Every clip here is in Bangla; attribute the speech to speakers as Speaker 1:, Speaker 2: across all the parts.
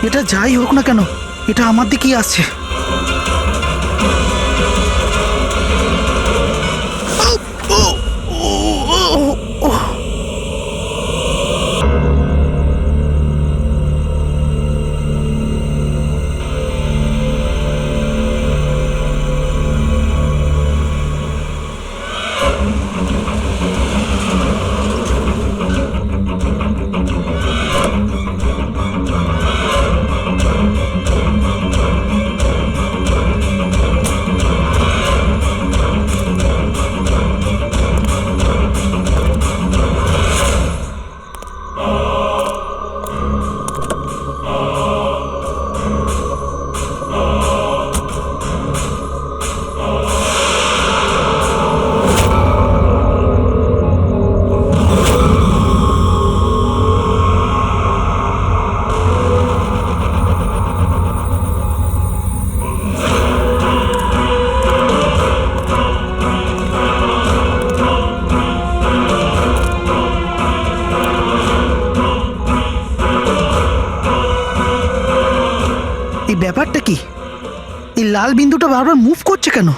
Speaker 1: এটা যাই হোক না কেন, এটা আমার দিকেই আসছে। এই ব্যাপারটা কি? এই লাল বিন্দুটা বারবার মুভ করছে কেন?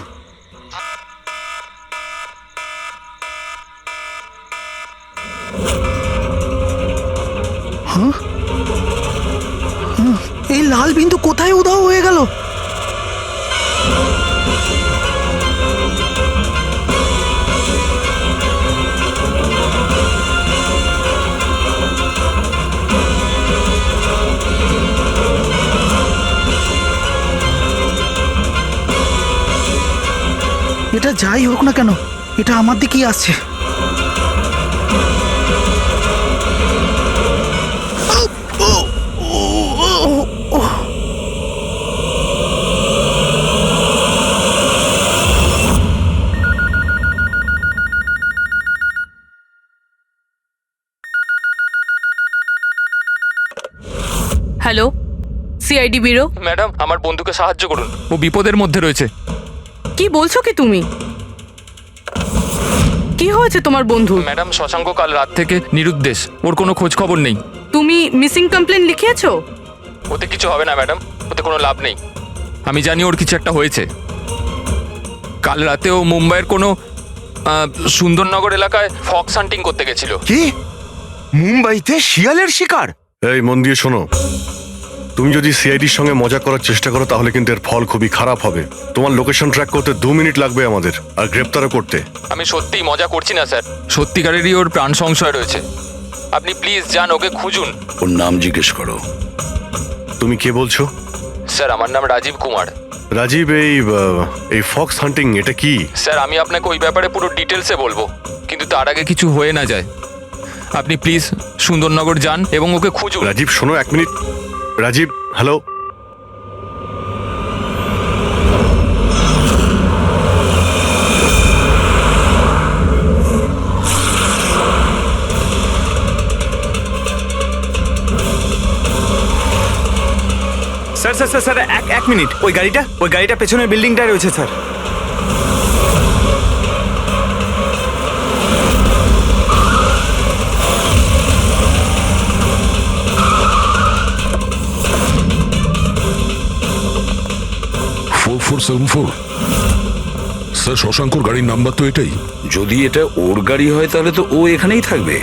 Speaker 1: হ্যাঁ, এই লাল বিন্দু কোথায় উধাও হয়ে গেল? এটা যাই হোক না কেন, এটা আমার দিকেই আসছে।
Speaker 2: Hello, CID bureau.
Speaker 3: ম্যাডাম, আমার বন্ধুকে সাহায্য করুন, ও বিপদের মধ্যে রয়েছে।
Speaker 2: কি বলছো কি তুমি? কি হয়েছে তোমার বন্ধু?
Speaker 3: ম্যাডাম, শশাঙ্ক কাল রাত থেকে নিরুদ্দেশ, ওর কোনো খোঁজ খবর নেই।
Speaker 2: তুমি মিসিং কমপ্লেন লিখিয়েছো?
Speaker 3: ওতে কিছু হবে না ম্যাডাম, ওতে কোনো লাভ নেই। আমি জানি ওর কিছু একটা হয়েছে। কাল রাতে ও মুম্বাইয়ের কোনো সুন্দরনগর এলাকায় ফক্স হান্টিং করতে গেছিল।
Speaker 4: কি? মুম্বাইতে শিয়ালের শিকার?
Speaker 5: এই মন দিয়ে শোনো, তুমি যদি সিআইডির সঙ্গে মজা করার চেষ্টা করো তাহলে কিন্তু এর ফল খুবই খারাপ হবে। তোমার লোকেশন ট্র্যাক করতে 2 মিনিট লাগবে আমাদের, আর গ্রেপ্তারও করতে।
Speaker 3: আমি সত্যিই মজা করছি না স্যার, সত্যিকারেরই ওর প্রাণ সংশয় রয়েছে। আপনি প্লিজ যান, ওকে খুঁজুন।
Speaker 6: ওর নাম জিজ্ঞেস করো।
Speaker 5: তুমি কে বলছো?
Speaker 3: স্যার, আমার নাম রাজীব কুমার।
Speaker 5: রাজীব, এই ফক্স হান্টিং এটা কি?
Speaker 3: স্যার, আমি আপনাকে ওই ব্যাপারে পুরো ডিটেলসে বলবো, কিন্তু তার আগে কিছু হয়ে না যায়। আপনি প্লিজ সুন্দরনগর যান এবং ওকে খুঁজুন।
Speaker 5: রাজীব শোনো, 1 minute. Rajiv, hello.
Speaker 4: Sir sir sir sir এক মিনিট। ওই গাড়িটা পেছনের বিল্ডিংটায় রয়েছে স্যার।
Speaker 7: স্যার, শশাঙ্কর গাড়ির নাম্বার তো এটাই।
Speaker 6: যদি এটা ওর গাড়ি হয় তাহলে তো ও এখানেই থাকবে।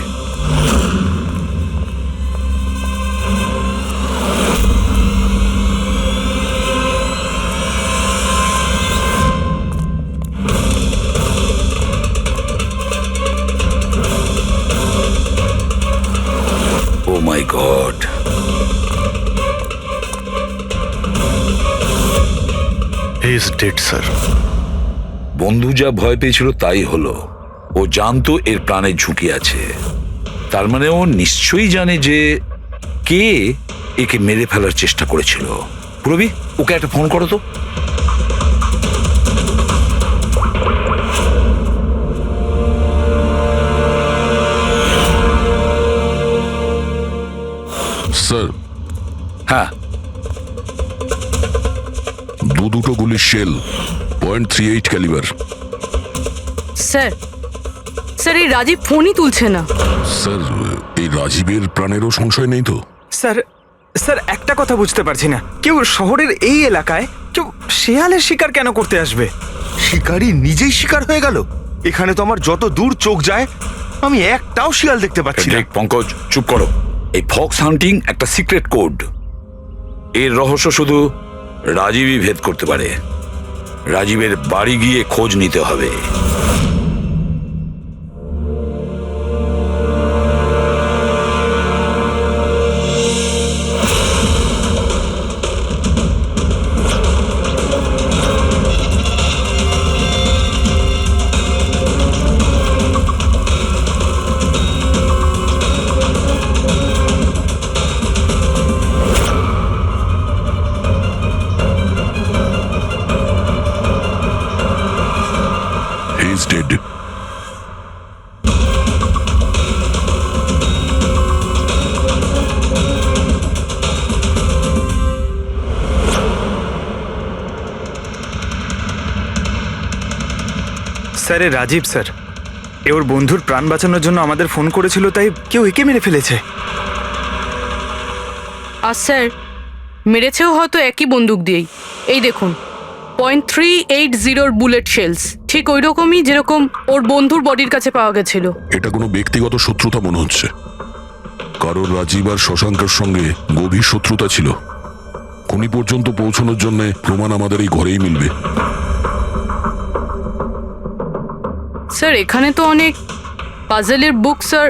Speaker 6: Oh my god,
Speaker 5: he is dead sir.
Speaker 6: বন্ধু যা ভয় পেয়েছিল তাই হলো। ও জানতো এর প্রাণের ঝুঁকি আছে, তার মানে ও নিশ্চয়ই জানে যে কে একে মেরে ফেলার চেষ্টা করেছিল। পুরবি, ওকে একটা ফোন করো তো।
Speaker 7: স্যার,
Speaker 6: হ্যাঁ,
Speaker 7: দুটো গুলির শেল, .38 ক্যালিবার।
Speaker 2: স্যার, স্যার এই রাজীব ফোনই তুলছে না।
Speaker 7: স্যার, এই রাজীবের প্রাণেরও সংশয় নেই তো?
Speaker 4: স্যার স্যার একটা কথা বুঝতে পারছি না, কেউ শহরের এই এলাকায় কেউ শেয়ালের শিকার কেন করতে আসবে?
Speaker 8: শিকারী নিজেই শিকার হয়ে গেল। এখানে তো আমার যত দূর চোখ যায় আমি একটাও শিয়াল দেখতে পাচ্ছি না।
Speaker 6: দেখ পঙ্কজ, চুপ করো। এই ফক্স হান্টিং একটা সিক্রেট কোড। এর রহস্য শুধু রাজীবই ভেদ করতে পারে। রাজীবের বাড়ি গিয়ে খোঁজ নিতে হবে।
Speaker 7: He is dead.
Speaker 4: স্যার, এ রাজীব স্যার, এ ওর বন্ধুর প্রাণ বাঁচানোর জন্য আমাদের ফোন করেছিল, তাই কেউ একে মেরে ফেলেছে।
Speaker 2: আর স্যার, মেরেছেও হয়তো একই বন্দুক দিয়েই। এই দেখুন, .380 বুলেট শেলস, ঠিক ওই রকমই যেরকম ওর বন্ধুর বডির কাছে পাওয়া গেছিল।
Speaker 7: এটা কোনো ব্যক্তিগত শত্রুতা মনে হচ্ছে। কারোর রাজীব আর শশাঙ্কের সঙ্গে গভীর শত্রুতা ছিল। খুনি পর্যন্ত পৌঁছানোর জন্য প্রমাণ আমাদের এই ঘরেই মিলবে।
Speaker 2: স্যার, এখানে তো অনেক পাজেলের বুকস আর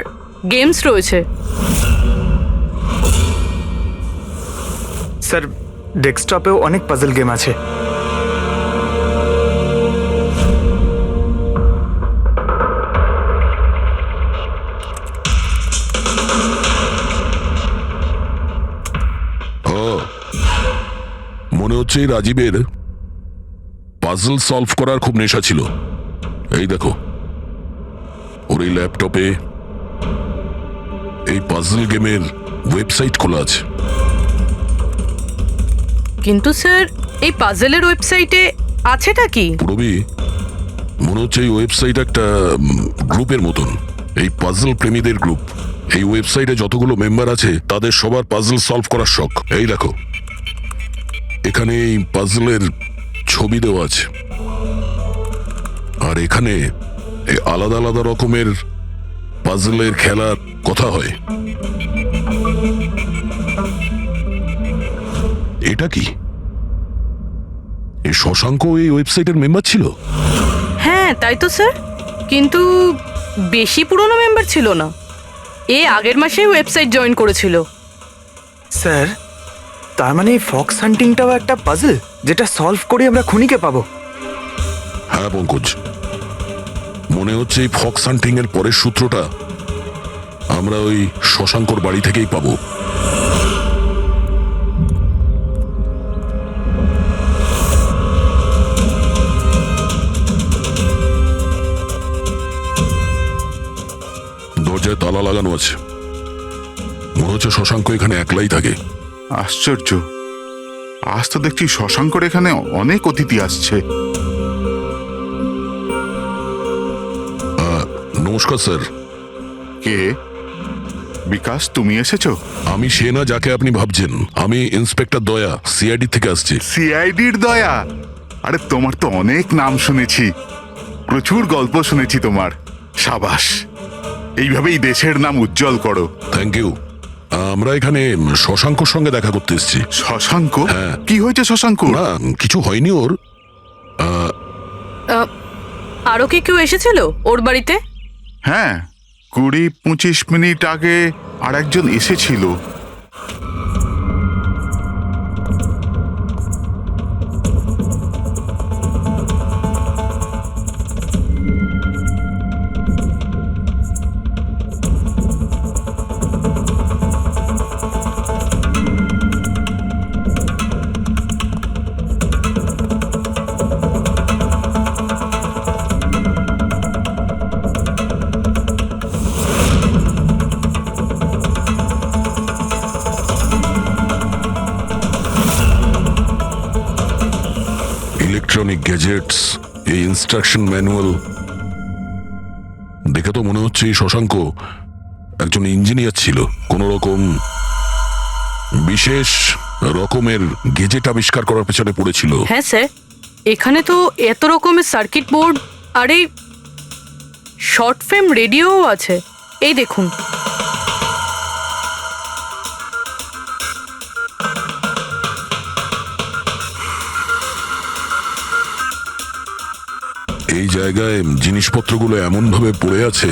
Speaker 2: গেমস রয়েছে।
Speaker 4: স্যার, ডেস্কটপেও অনেক পাজল গেম আছে।
Speaker 7: মনে হচ্ছে এই রাজীবের পাজল সলভ করার খুব নেশা ছিল। এই দেখো, ওর এই ল্যাপটপে এই পাজল গেমের ওয়েবসাইট খোলা আছে।
Speaker 2: কিন্তু স্যার, এই পাজেলের ওয়েবসাইটে আছেটা কি?
Speaker 7: পুরবি, মনে হচ্ছে এই ওয়েবসাইট একটা গ্রুপের মতন। এই পাজল প্রেমীদের গ্রুপ। এই ওয়েবসাইটে যতগুলো মেম্বার আছে তাদের সবার পাজল সলভ করার শখ। এই দেখো, এখানে এই পাজলের ছবি দেওয়া আছে, আর এখানে এই আলাদা আলাদা রকমের পাজলের খেলার কথা হয়। এটা কি? এই শশাঙ্ক এই ওয়েবসাইটের মেম্বার ছিল?
Speaker 2: হ্যাঁ, তাই তো স্যার, কিন্তু বেশি পুরনো মেম্বার ছিল না। এ আগের মাসেই ওয়েবসাইট জয়েন করেছিল।
Speaker 4: স্যার, তার মানে এই ফক্স হান্টিংটাও একটা পাজল, যেটা সলভ করে আমরা খুনিকে পাবো।
Speaker 7: হ্যাঁ পঙ্কজ, মনে হচ্ছে এই ফক্স হান্টিং এর পরের সূত্রটা আমরা ওই শশাঙ্কর বাড়ি থেকেই পাবো। দরজায় তালা লাগানো আছে। মনে হচ্ছে শশাঙ্ক এখানে একলাই থাকে।
Speaker 9: আশ্চর্য, আজ তো দেখছি শশাঙ্কর এখানে অনেক অতিথি আসছে।
Speaker 7: নমস্কার স্যার।
Speaker 9: কে? বিকাশ, তুমি এসেছো?
Speaker 7: আমি সে না যাকে আপনি ভাবছেন। আমি ইন্সপেক্টর দয়া, সিআইডি থেকে আসছি।
Speaker 9: সিআইডির দয়া? আরে তোমার তো অনেক নাম শুনেছি, প্রচুর গল্প শুনেছি তোমার। সাবাস, এইভাবেই দেশের নাম উজ্জ্বল করো।
Speaker 7: Thank you. আমরা এখানে শশাঙ্কর সঙ্গে দেখা করতে এসেছি।
Speaker 9: শশাঙ্ক?
Speaker 7: হ্যাঁ।
Speaker 9: কি হয়েছে শশাঙ্ক?
Speaker 7: না, কিছু হয়নি ওর।
Speaker 2: আরও কি কেউ এসেছিল ওর বাড়িতে?
Speaker 9: হ্যাঁ, 20-25 মিনিট আগে আর একজন এসেছিল।
Speaker 7: ইলেকট্রনিক গ্যাজেটস, এই ইনস্ট্রাকশন ম্যানুয়াল দেখে তো মনে হচ্ছে এই শশাঙ্ক একজন ইঞ্জিনিয়ার ছিল। কোন রকম বিশেষ রকমের গেজেট আবিষ্কার করার পেছনে পড়েছিল।
Speaker 2: হ্যাঁ স্যার, এখানে তো এত রকমের সার্কিট বোর্ড আর এই শর্ট ফিল্ম রেডিওও আছে। এই দেখুন।
Speaker 7: এই জায়গায় জিনিসপত্রগুলো এমন ভাবে পড়ে আছে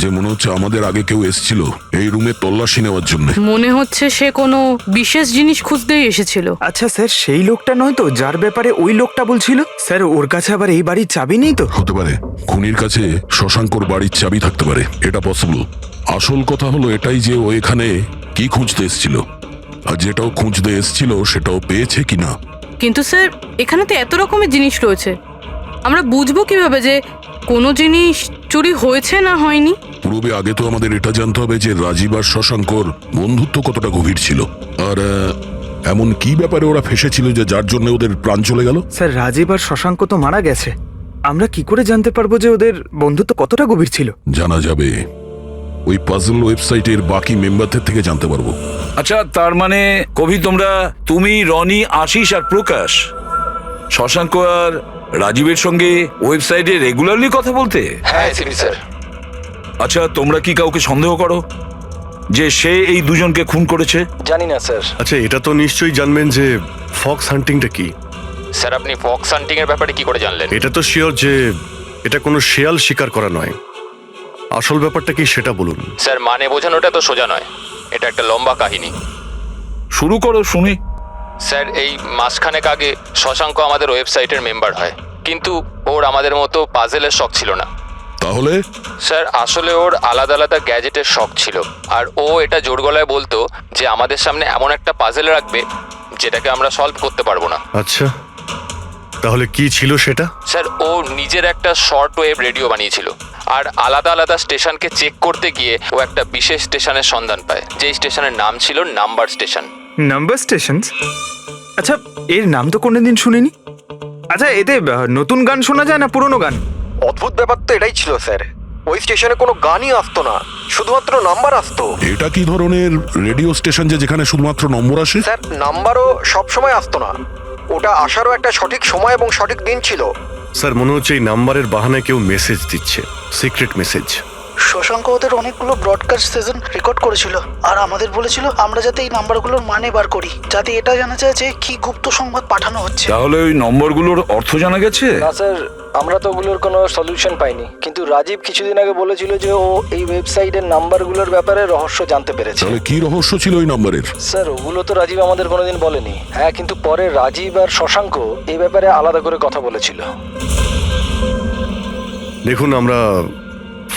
Speaker 7: যে মনে হচ্ছে আমাদের আগে কেউ এসেছিল এই রুমে তল্লাশি নেওয়ার জন্য।
Speaker 2: মনে হচ্ছে সে কোনো বিশেষ জিনিস খুঁজতেই এসেছিল।
Speaker 4: আচ্ছা স্যার, সেই লোকটা নয় তো যার ব্যাপারে ওই লোকটা বলছিল? স্যার, ওর কাছে আবার এই বাড়ির চাবি নেই তো?
Speaker 7: হতে পারে খুনির কাছে শশাঙ্কর বাড়ির চাবি থাকতে পারে, এটা পসিবল। আসল কথা হলো এটাই যে ও এখানে কি খুঁজতে এসেছিল, আর যেটাও খুঁজতে এসেছিল সেটাও পেয়েছে কিনা।
Speaker 2: কিন্তু স্যার, এখানে তো এত রকমের জিনিস রয়েছে, আমরা বুঝবো কিভাবে যে কোনো জিনিস চুরি হয়েছে না হয়নি?
Speaker 7: পূর্বে আগে তো আমাদের এটা জানতে হবে যে রাজীব আর শশাঙ্কর বন্ধুত্ব কতটা গভীর ছিল, আর এমন কি ব্যাপারে ওরা ফেসেছিল যে যার জন্য ওদের প্রাণ চলে গেল।
Speaker 4: স্যার, রাজীব আর শশাঙ্ক তো মারা গেছে, আমরা কি করে জানতে পারবো যে ওদের বন্ধুত্ব কতটা গভীর ছিল?
Speaker 7: জানা যাবে ওই পাজল ওয়েবসাইটের বাকি মেম্বারদের থেকে জানতে পারবো।
Speaker 6: আচ্ছা, তার মানে কবি তুমি, রনি, আশিস আর প্রকাশ শশাঙ্ক আর রাজীবের সঙ্গে ওয়েবসাইটে রেগুলারলি কথা বলতে?
Speaker 3: হ্যাঁ এসিপি স্যার।
Speaker 6: আচ্ছা, তোমরা কি কাউকে সন্দেহ করো যে সে এই দুজনকে খুন করেছে?
Speaker 10: জানি না স্যার।
Speaker 5: আচ্ছা, এটা তো নিশ্চয়ই জানবেন যে ফক্স হান্টিংটা কি।
Speaker 3: স্যার আপনি ফক্স হান্টিং এর ব্যাপারে কি করে জানলেন?
Speaker 5: এটা তো শিওর যে এটা কোনো শেয়াল শিকার করা নয়। আসল ব্যাপারটা কি সেটা বলুন।
Speaker 3: স্যার মানে বোঝানোটা তো সোজা নয়, এটা একটা লম্বা কাহিনী।
Speaker 6: শুরু করো শুনি।
Speaker 3: স্যার এই মাসখানেক আগে শশাঙ্ক আমাদের ওয়েবসাইটের মেম্বার হয়, কিন্তু ওর আমাদের মতো পাজেলের শখ ছিল না।
Speaker 7: তাহলে
Speaker 3: স্যার আসলে ওর আলাদা আলাদা গ্যাজেটের শখ ছিল, আর ও এটা জোর গলায় বলতো যে আমাদের সামনে এমন একটা পাজেল রাখবে যেটাকে আমরা সলভ করতে পারবো না।
Speaker 5: আচ্ছা, তাহলে কি ছিল সেটা?
Speaker 3: স্যার ও নিজের একটা শর্ট ওয়েভ রেডিও বানিয়েছিল, আর আলাদা আলাদা স্টেশনকে চেক করতে গিয়ে ও একটা বিশেষ স্টেশনের সন্ধান পায়, যেই স্টেশনের নাম ছিল নাম্বার স্টেশন।
Speaker 4: Number station? আচ্ছা, এর নাম তো কোনোদিন শুনিনি। আচ্ছা, এতে নতুন গান শোনা যায় না পুরনো গান?
Speaker 10: অদ্ভুত ব্যাপার তো এটাই ছিল স্যার, ওই স্টেশনে কোনো গানই আসতো না, শুধুমাত্র নাম্বার আসতো।
Speaker 7: এটা কি ধরনের রেডিও স্টেশন যে যেখানে শুধুমাত্র নম্বর আসে?
Speaker 10: স্যার নাম্বারও সব সময় আসতো না, ওটা আসারও একটা সঠিক সময় এবং সঠিক দিন ছিল।
Speaker 5: স্যার, মনে হচ্ছে এই নাম্বারের বাহানায় কেউ মেসেজ দিচ্ছে, সিক্রেট মেসেজ।
Speaker 1: শশাঙ্ক ওদের অনেকগুলো ব্রডকাস্ট সেশন রেকর্ড করেছিল, আর আমাদের বলেছিল আমরা যাতে এই নাম্বারগুলোর মানে বার করি, যাতে এটা জানা যায় যে কি গুপ্ত সংবাদ পাঠানো হচ্ছে।
Speaker 6: তাহলে ওই নম্বরগুলোর অর্থ জানা গেছে?
Speaker 10: না স্যার, আমরা তো ওগুলোর কোনো সলিউশন পাইনি, কিন্তু রাজীব কিছুদিন আগে বলেছিল যে ও এই ওয়েবসাইটের নাম্বারগুলোর ব্যাপারে রহস্য জানতে পেরেছে।
Speaker 7: তাহলে কি রহস্য ছিল ওই নাম্বারের?
Speaker 10: স্যার ওগুলো তো রাজীব আমাদের কোনোদিন বলেনি। হ্যাঁ, কিন্তু পরে রাজীব আর শশাঙ্ক এই ব্যাপারে আলাদা করে কথা বলেছিল।
Speaker 5: দেখুন, আমরা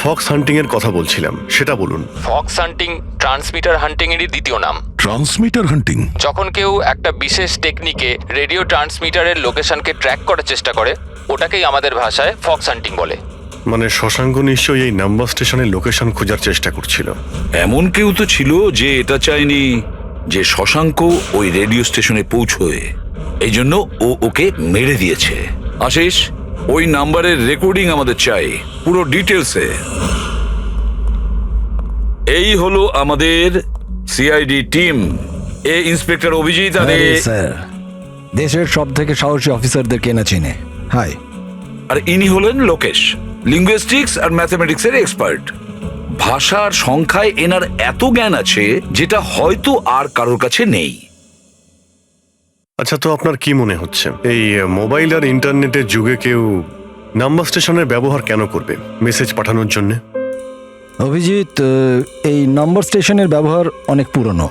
Speaker 5: ফক্স হান্টিং এর কথা বলছিলাম, সেটা বলুন।
Speaker 3: ফক্স হান্টিং ট্রান্সমিটার হান্টিং এরই দ্বিতীয় নাম।
Speaker 7: ট্রান্সমিটার হান্টিং?
Speaker 3: যখন কেউ একটা বিশেষ টেকনিকে রেডিও ট্রান্সমিটারের লোকেশনকে ট্র্যাক করার চেষ্টা করে, ওটাকেই আমাদের ভাষায় ফক্স হান্টিং বলে।
Speaker 5: মানে শশাঙ্ক নিশ্চয়ই এই নাম্বার স্টেশনের লোকেশন খোঁজার চেষ্টা করছিল।
Speaker 6: এমন কেউ তো ছিল যে এটা চায়নি যে শশাঙ্ক ওই রেডিও স্টেশনে পৌঁছয়, এই জন্য ও ওকে মেরে দিয়েছে। আশিস, ওই নাম্বারের রেকর্ডিং আমাদের চাই, পুরো ডিটেলসে। এই হলো আমাদের সিআইডি টিম। এ ইন্সপেক্টর অভিজিৎ আর
Speaker 11: স্যার, দেশের সব থেকে সাহসী অফিসারদের কেনা চিনে। হাই।
Speaker 6: আর ইনি হলেন লোকেশ, লিঙ্গুইস্টিক্স আর ম্যাথমেটিক্স এর এক্সপার্ট। ভাষার সংখ্যায় এনার এত জ্ঞান আছে যেটা হয়তো আর কারোর কাছে নেই।
Speaker 5: আচ্ছা, তো আপনার কি মনে হচ্ছে এই মোবাইল আর ইন্টারনেটের যুগে কেউ নাম্বার স্টেশনের ব্যবহার কেন করবে মেসেজ পাঠানোর জন্য?
Speaker 11: অভিজিৎ, এই নম্বর স্টেশনের ব্যবহার অনেক পুরনো।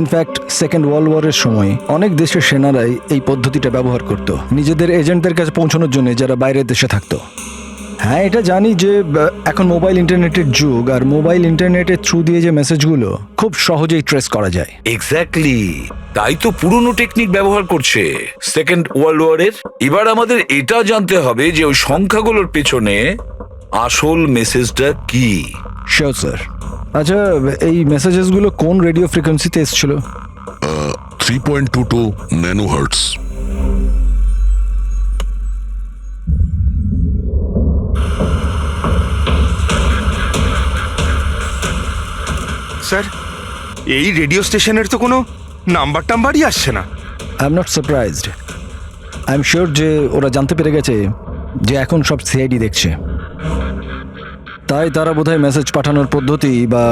Speaker 11: ইনফ্যাক্ট সেকেন্ড ওয়ার্ল্ড ওয়ারের সময় অনেক দেশের সেনারাই এই পদ্ধতিটা ব্যবহার করত নিজেদের এজেন্টদের কাছে পৌঁছানোর জন্য, যারা বাইরের দেশে থাকতো। হ্যাঁ, এটা জানি যে এখন মোবাইল ইন্টারনেটের যুগ, আর মোবাইল ইন্টারনেটের থ্রু দিয়ে যে মেসেজগুলো খুব সহজেই ট্রেস করা যায়।
Speaker 6: এক্স্যাক্টলি, তাই তো পুরনো টেকনিক ব্যবহার করছে সেকেন্ড ওয়ার্ল্ড ওয়ারের। এবার আমাদের এটা জানতে হবে যে ওই সংখ্যাগুলোর পেছনে আসল মেসেজটা কি।
Speaker 11: Sure sir. আচ্ছা, এই মেসেজেসগুলো কোন রেডিও ফ্রিকোয়েন্সিতে এসেছিল?
Speaker 7: 3.22 ন্যানোহার্টজ।
Speaker 8: স্যার, এই রেডিও স্টেশনের তো কোনো নাম্বার টাম্বারই আসছে না।
Speaker 11: I am not surprised. I am sure যে ওরা জানতে পেরে গেছে যে এখন সব সিআইডি দেখছে, তাই তারা বোধহয় মেসেজ পাঠানোর পদ্ধতি বা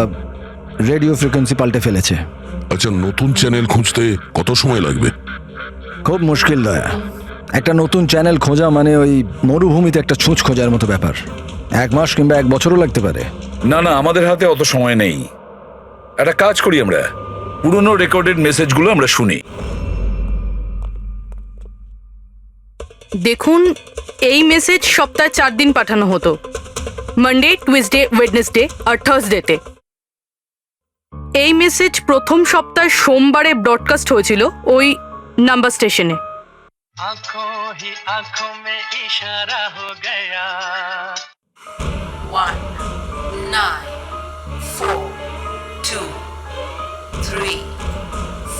Speaker 11: রেডিও ফ্রিকোয়েন্সি পাল্টে ফেলেছে।
Speaker 7: আচ্ছা, নতুন চ্যানেল খুঁজতে কত সময় লাগবে?
Speaker 11: খুব মুশকিল দয়া। একটা নতুন চ্যানেল খোঁজা মানে ওই মরুভূমিতে একটা ছুঁচ খোঁজার মতো ব্যাপার। 1 মাস কিংবা 1 বছরও লাগতে পারে।
Speaker 6: না না, আমাদের হাতে অত সময় নেই। একটা কাজ করি, আমরা পুরনো রেকর্ডেড মেসেজগুলো আমরা শুনি।
Speaker 2: দেখুন, এই মেসেজ সপ্তাহে 4 দিন পাঠানো হতো, মানডে, টুইসডে, ওয়েডনেসডে আর থার্সডেতে। এই মেসেজ প্রথম সপ্তাহে সোমবারে ব্রডকাস্ট হয়েছিল ওই নাম্বার স্টেশনে।
Speaker 1: आंखों ही आंखों में इशारा हो गया
Speaker 12: 1 9 4 2 3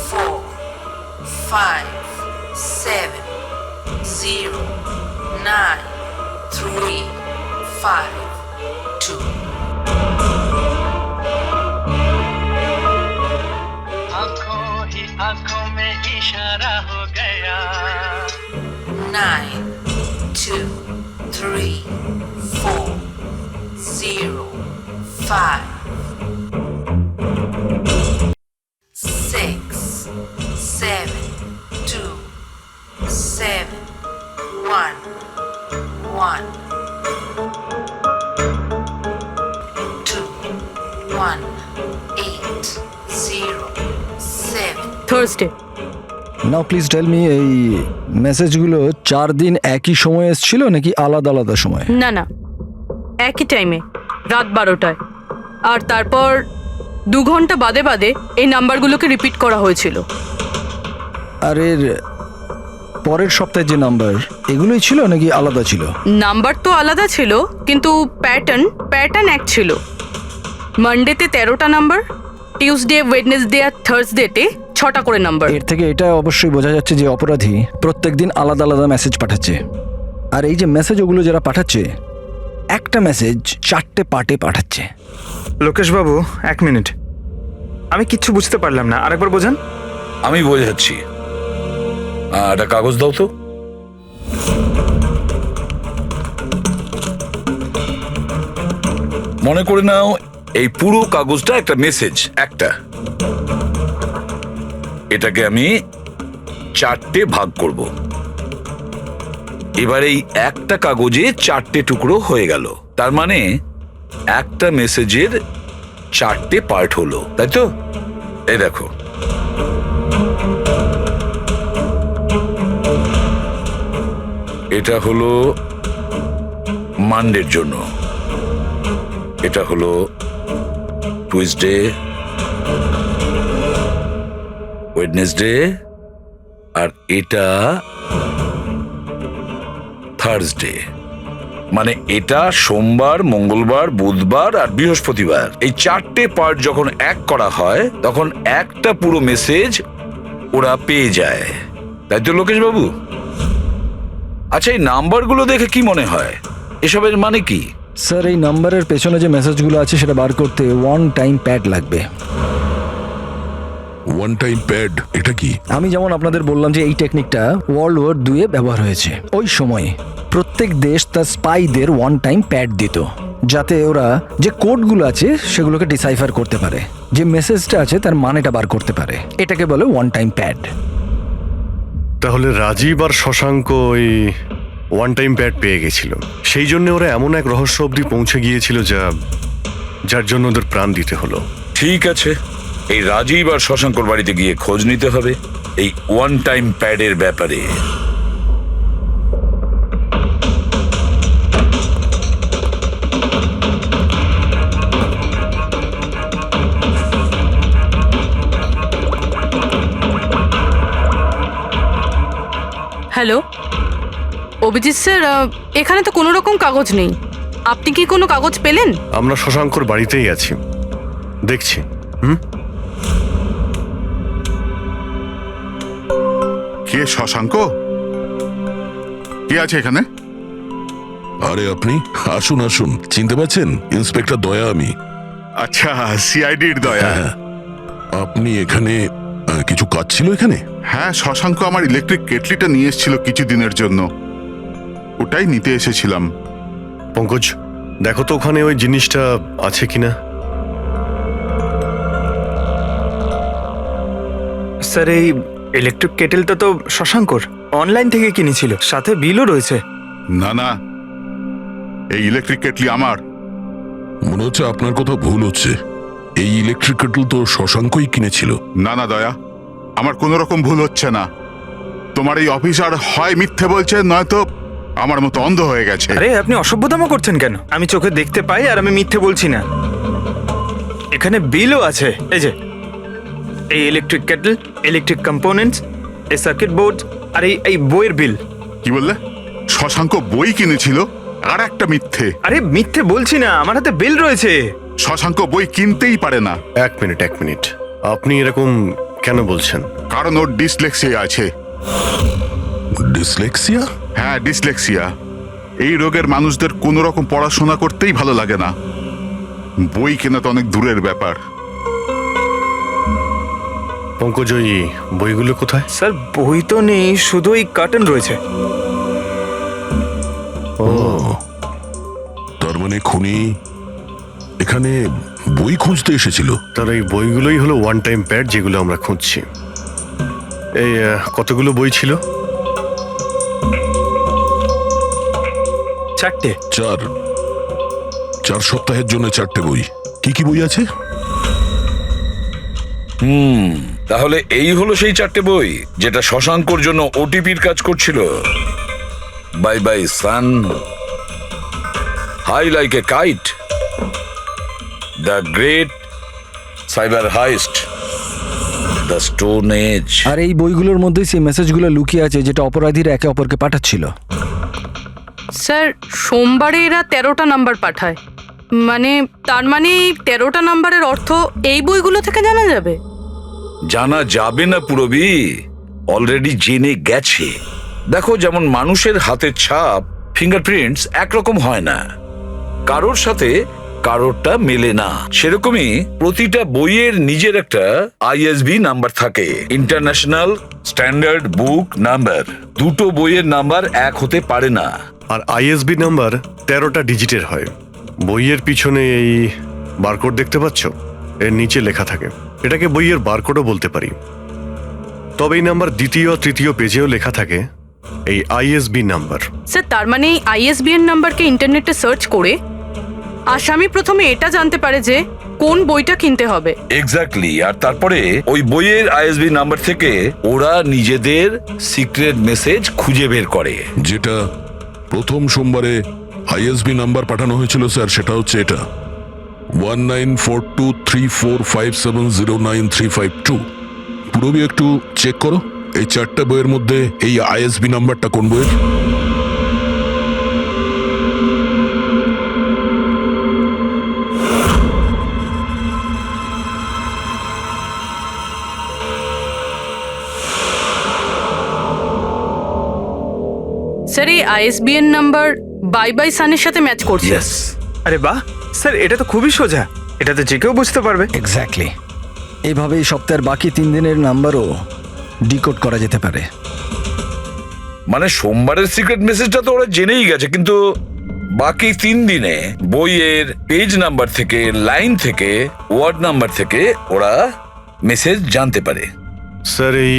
Speaker 12: 4 5 7 0 9 3 5 2
Speaker 1: आंखों ही आंखों में इशारा हो गया
Speaker 12: 9 2 3 4 0 5 6 7 2 7 1 1 2 1 8 0 7
Speaker 2: Thursday.
Speaker 11: Now please tell me, এই মেসেজগুলো 4 দিন একই সময়ে এসেছিল নাকি আলাদা আলাদা সময়?
Speaker 2: না না, একই টাইমে, রাত 12টায়। আর তারপর 2 ঘন্টা বাদে বাদে এই নাম্বারগুলোকে রিপিট করা হয়েছিল।
Speaker 11: আর এর পরের সপ্তাহে যে নাম্বার, এগুলোই ছিল নাকি আলাদা ছিল?
Speaker 2: নাম্বার তো আলাদা ছিল, কিন্তু প্যাটার্ন এক ছিল। মানডেতে 13টা নাম্বার, টিউসডে, ওয়েডনেসডে আর থার্সডেতে 6টা করে নাম্বার।
Speaker 11: এর থেকে এটা অবশ্যই বোঝা যাচ্ছে যে অপরাধী প্রত্যেকদিন আলাদা আলাদা মেসেজ পাঠাচ্ছে। আর এই যে মেসেজ ওগুলো যারা পাঠাচ্ছে, একটা মেসেজ 4টে পার্টে পাঠাচ্ছে।
Speaker 4: লোকেশ বাবু, 1 মিনিট, আমি কিচ্ছু বুঝতে পারলাম না, আরেকবার বোঝান।
Speaker 6: আমি বোঝাচ্ছি। একটা কাগজ দাও তো। মনে করে নাও এই পুরো কাগজটা একটা মেসেজ, একটা। এটাকে আমি 4টে ভাগ করব। এবার এই একটা কাগজে 4টে টুকরো হয়ে গেল। তার মানে একটা মেসেজের 4টে পার্ট হলো, তাই তো? এই দেখো, এটা হলো মানডের জন্য, এটা হলো টুইসডে, ওয়েডনেসডে, আর এটা থার্সডে। মানে এটা সোমবার, মঙ্গলবার, বুধবার আর বৃহস্পতিবার। এই 4টে পার্ট যখন এক করা হয় তখন একটা পুরো মেসেজ ওরা পেয়ে যায়, তাই তো লোকেশ বাবু? আচ্ছা, এই নাম্বারগুলো দেখে কি মনে হয়, এসবের মানে কি?
Speaker 11: স্যার, এই নাম্বারের পেছনে যে মেসেজগুলো আছে সেটা বার করতে 1 টাইম প্যাড লাগবে।
Speaker 7: 1 টাইম প্যাড এটা কি?
Speaker 11: আমি যেমন আপনাদের বললাম যে এই টেকনিকটা ওয়ার্ল্ড ওয়ার 2-এ ব্যবহার হয়েছে। ওই সময় প্রত্যেক দেশ তার স্পাইদের 1 টাইম প্যাড দিত, যাতে ওরা যে কোডগুলো আছে সেগুলোকে ডিসাইফার করতে পারে, যে মেসেজটা আছে তার মানেটা বার করতে পারে। এটাকে বলে 1 টাইম প্যাড।
Speaker 5: তাহলে রাজীব আর শশাঙ্ক ওই 1 টাইম প্যাড পেয়ে গেছিল, সেই জন্য ওরা এমন এক রহস্য অবধি পৌঁছে গিয়েছিল যার জন্য ওদের প্রাণ দিতে হলো।
Speaker 6: ঠিক আছে, এই রাজীব আর শশাঙ্কর বাড়িতে গিয়ে খোঁজ নিতে হবে এই 1 টাইম প্যাডের ব্যাপারে।
Speaker 2: হ্যালো অভিজিৎ স্যার, এখানে তো কোনো রকম কাগজ নেই। আপনি কি কোনো কাগজ পেলেন?
Speaker 5: আমরা শশাঙ্কর বাড়িতেই আছি, দেখছি।
Speaker 9: কে শশাঙ্ক? কে আছে এখানে?
Speaker 7: আরে আপনি আসুন আসুন, চিনতে পারছেন? ইন্সপেক্টর দয়া আমি।
Speaker 9: আচ্ছা, সিআইডির দয়া।
Speaker 7: হ্যাঁ, আপনি এখানে কিছু কাজ ছিল এখানে?
Speaker 9: হ্যাঁ, শশাঙ্ক আমার ইলেকট্রিক কেটলিটা নিয়ে এসেছিল কিছুদিনের জন্য, ওটাই নিতে এসেছিলাম।
Speaker 5: পঙ্কজ, দেখো তো ওখানে ওই জিনিসটা আছে কিনা।
Speaker 4: স্যার এই ইলেকট্রিক কেটেলটা তো শশাঙ্কর অনলাইন থেকে কিনেছিল, সাথে বিলও রয়েছে।
Speaker 9: না না, এই ইলেকট্রিক কেটলি আমার।
Speaker 7: মনে হচ্ছে আপনার কোথাও ভুল হচ্ছে। এই ইলেকট্রিক কেটল তো শশাঙ্কই কিনেছিল।
Speaker 9: না না দয়া, আমার কোনো রকম ভুল হচ্ছে না। তোমার এই অফিসার হয় মিথ্যে বলছে, নয়তো আমার মতো অন্ধ হয়ে গেছে।
Speaker 4: আরে আপনি অসভ্যতামো করছেন কেন? আমি চোখে দেখতে পাই আর আমি মিথ্যে বলছি না। এখানে বিলও আছে, এই যে এই ইলেকট্রিক কেটল, ইলেকট্রিক কম্পোনেন্টস, এই সার্কিট বোর্ড আর এই বইয়ের বিল।
Speaker 9: কি বললে? শশাঙ্ক বই কিনেছিল? আর একটা মিথ্যে।
Speaker 4: আরে মিথ্যে বলছি না, আমার হাতে বিল রয়েছে।
Speaker 9: শশাঙ্ক বই কিনতেই পারে না।
Speaker 5: এক মিনিট, আপনি এরকম কেন বলছেন?
Speaker 9: কারণ ওর ডিসলেক্সিয়া আছে।
Speaker 7: ডিসলেক্সিয়া?
Speaker 9: হ্যাঁ, ডিসলেক্সিয়া। এই রোগের মানুষদের কোনো রকম পড়াশোনা করতেই ভালো লাগে না। বই কেনা তো অনেক দূরের ব্যাপার।
Speaker 5: পঙ্কজ, ওই বইগুলো কোথায়?
Speaker 4: স্যার বই তো নেই, শুধু এই কার্টন রয়েছে।
Speaker 5: ও,
Speaker 7: তার মানে খুনি এখানে বই খুঁজতে এসেছিল।
Speaker 5: তার এই বইগুলোই হলো ওয়ান টাইম প্যাড যেগুলো আমরা খুঁজছি। এই কতগুলো বই ছিল?
Speaker 4: 4টে।
Speaker 7: 4 সপ্তাহের জন্য 4টে বই। কি কি বই আছে?
Speaker 6: তাহলে এই হলো সেই 4টে বই যেটা শশাঙ্কর জন্য ওটিপির কাজ করছিল। Bye bye sun, high like a kite, the great cyber heist, the stone age.
Speaker 11: আর এই বইগুলোর মধ্যেই সেই মেসেজগুলো লুকিয়ে আছে যেটা অপরাধীরা একে অপরকে পাঠাচ্ছিল।
Speaker 2: স্যার সোমবারে এরা 13টা নাম্বার পাঠায়, মানে তার মানে এই 13টা নাম্বারের অর্থ এই বইগুলো থেকে জানা যাবে?
Speaker 6: জানা যাবে না পুরবি, অলরেডি জেনে গেছে। দেখো, যেমন মানুষের হাতের ছাপ ফিঙ্গারপ্রিন্টস একরকম হয় না, কারোর সাথে কারোরটা মেলে না, সেরকমই প্রতিটা বইয়ের নিজের একটা আইএসবি নাম্বার থাকে, ইন্টারন্যাশনাল স্ট্যান্ডার্ড বুক নাম্বার। দুটো বইয়ের নাম্বার এক হতে পারে না।
Speaker 5: আর আইএসবি নাম্বার 13টা ডিজিটের হয়। বইয়ের পিছনে এই বারকোড দেখতে পাচ্ছ, এর নিচে লেখা থাকে। এটাকে বইয়ের বারকোডও বলতে পারি। তবে এই নাম্বার দ্বিতীয় আর তৃতীয় পেজেও লেখা থাকে এই আইএসবি নাম্বার।
Speaker 2: স্যার তার মানে এই আইএসবিএন নাম্বারকে ইন্টারনেটে সার্চ করে আসামি প্রথমে এটা জানতে পারে যে কোন বইটা কিনতে হবে।
Speaker 6: এক্স্যাক্টলি। আর তারপরে ওই বইয়ের আইএসবি নাম্বার থেকে ওরা নিজেদের সিক্রেট মেসেজ খুঁজে বের করে।
Speaker 7: যেটা প্রথম সোমবারে আইএসবি নাম্বার পাঠানো হয়েছিল স্যার, সেটা হচ্ছে এটা 194234570935 পুরোবি একটু চেক করো এই 4টা বইয়ের মধ্যে এই আইএসবি নাম্বারটা কোন বইয়ের।
Speaker 2: স্যার এই আইএসবিএন নাম্বার বাই বাই সানের সাথে ম্যাচ করছে।
Speaker 4: আরে বাহ স্যার, এটা তো খুবই সোজা, এটা তো যে কেউ বুঝতে পারবে।
Speaker 11: এক্স্যাক্টলি। এইভাবেই সপ্তাহের বাকি 3 দিনের নাম্বারও ডিকোড করা যেতে পারে।
Speaker 6: মানে সোমবারের সিক্রেট মেসেজটা তো ওরা জেনেই গেছে, কিন্তু বাকি 3 দিনে বইয়ের পেজ নাম্বার থেকে, লাইন থেকে, ওয়ার্ড নাম্বার থেকে ওরা মেসেজ জানতে পারে।
Speaker 5: স্যার এই